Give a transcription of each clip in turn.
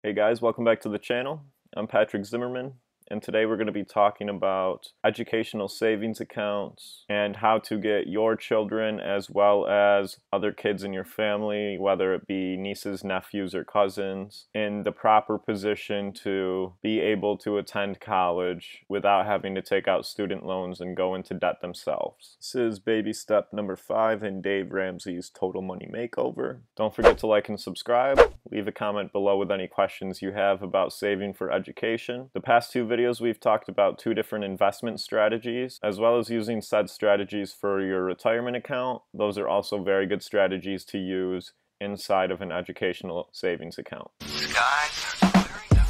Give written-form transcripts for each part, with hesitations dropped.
Hey guys, welcome back to the channel. I'm Patrick Zimmerman, and today we're going to be talking about educational savings accounts and how to get your children as well as other kids in your family, whether it be nieces, nephews, or cousins, in the proper position to be able to attend college without having to take out student loans and go into debt themselves. This is baby step number 5 in Dave Ramsey's Total Money Makeover. Don't forget to like and subscribe. Leave a comment below with any questions you have about saving for education. The past 2 videos we've talked about 2 different investment strategies, as well as using said strategies for your retirement account. Those are also very good strategies to use inside of an educational savings account. Skies are clearing now.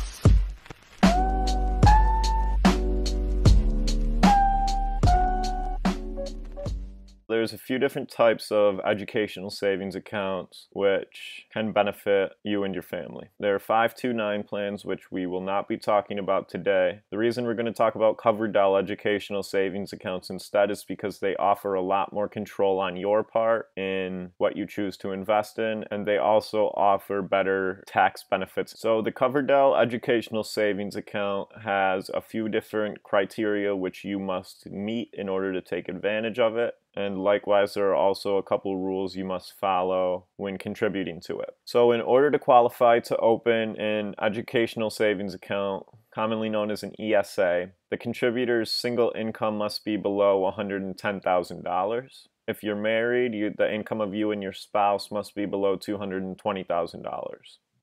There's a few different types of educational savings accounts which can benefit you and your family. There are 529 plans, which we will not be talking about today. The reason we're going to talk about Coverdell educational savings accounts instead is because they offer a lot more control on your part in what you choose to invest in, and they also offer better tax benefits. So the Coverdell educational savings account has a few different criteria which you must meet in order to take advantage of it. And likewise, there are also a couple rules you must follow when contributing to it. So in order to qualify to open an educational savings account, commonly known as an ESA, the contributor's single income must be below $110,000. If you're married, the income of you and your spouse must be below $220,000.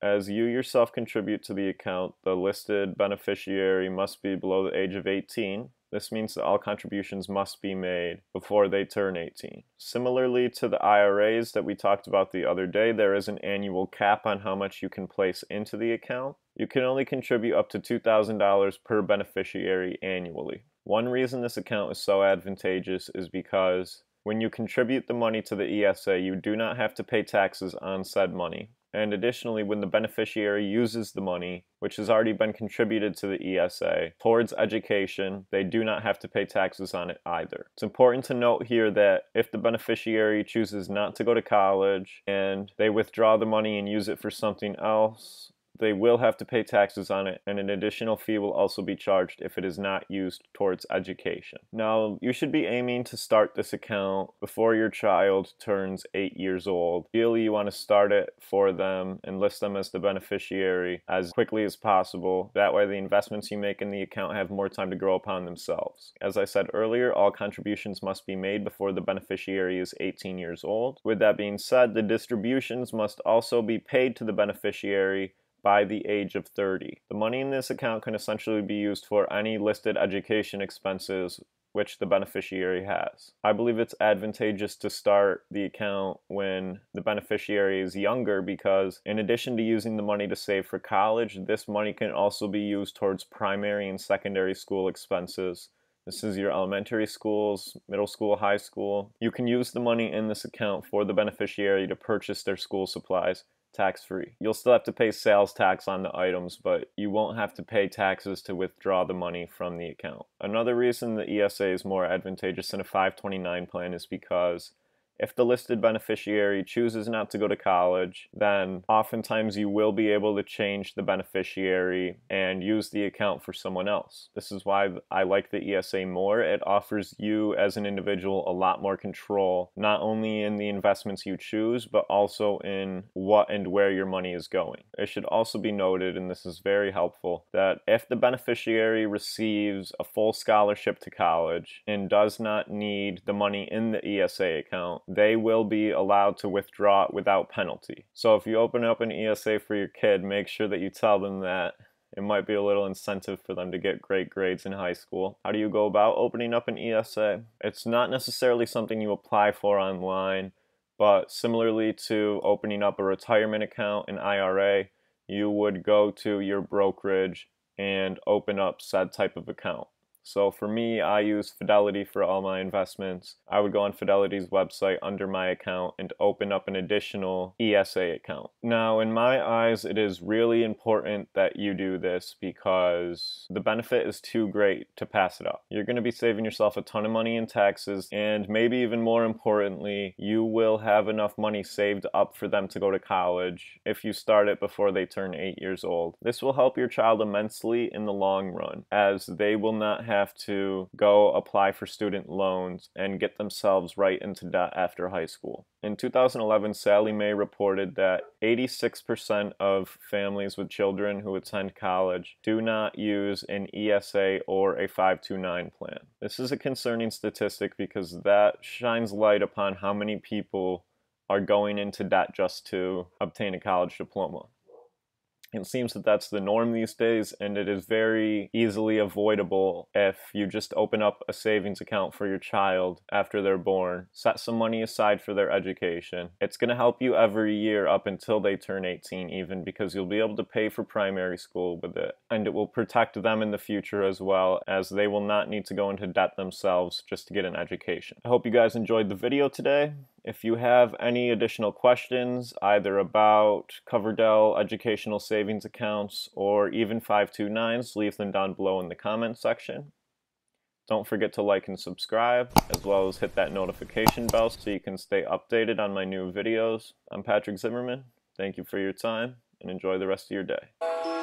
As you yourself contribute to the account, the listed beneficiary must be below the age of 18. This means that all contributions must be made before they turn 18. Similarly to the IRAs that we talked about the other day, there is an annual cap on how much you can place into the account. You can only contribute up to $2,000 per beneficiary annually. One reason this account is so advantageous is because when you contribute the money to the ESA, you do not have to pay taxes on said money. And additionally, when the beneficiary uses the money, which has already been contributed to the ESA, towards education, they do not have to pay taxes on it either. It's important to note here that if the beneficiary chooses not to go to college and they withdraw the money and use it for something else, they will have to pay taxes on it, and an additional fee will also be charged if it is not used towards education. Now, you should be aiming to start this account before your child turns 8 years old. Ideally, you want to start it for them and list them as the beneficiary as quickly as possible. That way, the investments you make in the account have more time to grow upon themselves. As I said earlier, all contributions must be made before the beneficiary is 18 years old. With that being said, the distributions must also be paid to the beneficiary by the age of 30. The money in this account can essentially be used for any listed education expenses which the beneficiary has. I believe it's advantageous to start the account when the beneficiary is younger because in addition to using the money to save for college, this money can also be used towards primary and secondary school expenses. This is your elementary schools, middle school, high school. You can use the money in this account for the beneficiary to purchase their school supplies tax-free. You'll still have to pay sales tax on the items, but you won't have to pay taxes to withdraw the money from the account. Another reason the ESA is more advantageous than a 529 plan is because if the listed beneficiary chooses not to go to college, then oftentimes you will be able to change the beneficiary and use the account for someone else. This is why I like the ESA more. It offers you as an individual a lot more control, not only in the investments you choose, but also in what and where your money is going. It should also be noted, and this is very helpful, that if the beneficiary receives a full scholarship to college and does not need the money in the ESA account, they will be allowed to withdraw it without penalty. So if you open up an ESA for your kid, make sure that you tell them that. It might be a little incentive for them to get great grades in high school. How do you go about opening up an ESA? It's not necessarily something you apply for online, but similarly to opening up a retirement account, an IRA, you would go to your brokerage and open up said type of account. So for me, I use Fidelity for all my investments. I would go on Fidelity's website under my account and open up an additional ESA account. Now, in my eyes, it is really important that you do this because the benefit is too great to pass it up. You're going to be saving yourself a ton of money in taxes, and maybe even more importantly, you will have enough money saved up for them to go to college if you start it before they turn 8 years old. This will help your child immensely in the long run, as they will not have to go apply for student loans and get themselves right into debt after high school. In 2011, Sallie Mae reported that 86% of families with children who attend college do not use an ESA or a 529 plan. This is a concerning statistic because that shines light upon how many people are going into debt just to obtain a college diploma. It seems that that's the norm these days, and it is very easily avoidable if you just open up a savings account for your child after they're born, set some money aside for their education. It's going to help you every year up until they turn 18 even, because you'll be able to pay for primary school with it, and it will protect them in the future as well, as they will not need to go into debt themselves just to get an education. I hope you guys enjoyed the video today. If you have any additional questions, either about Coverdell educational savings accounts or even 529s, leave them down below in the comments section. Don't forget to like and subscribe, as well as hit that notification bell so you can stay updated on my new videos. I'm Patrick Zimmerman. Thank you for your time, and enjoy the rest of your day.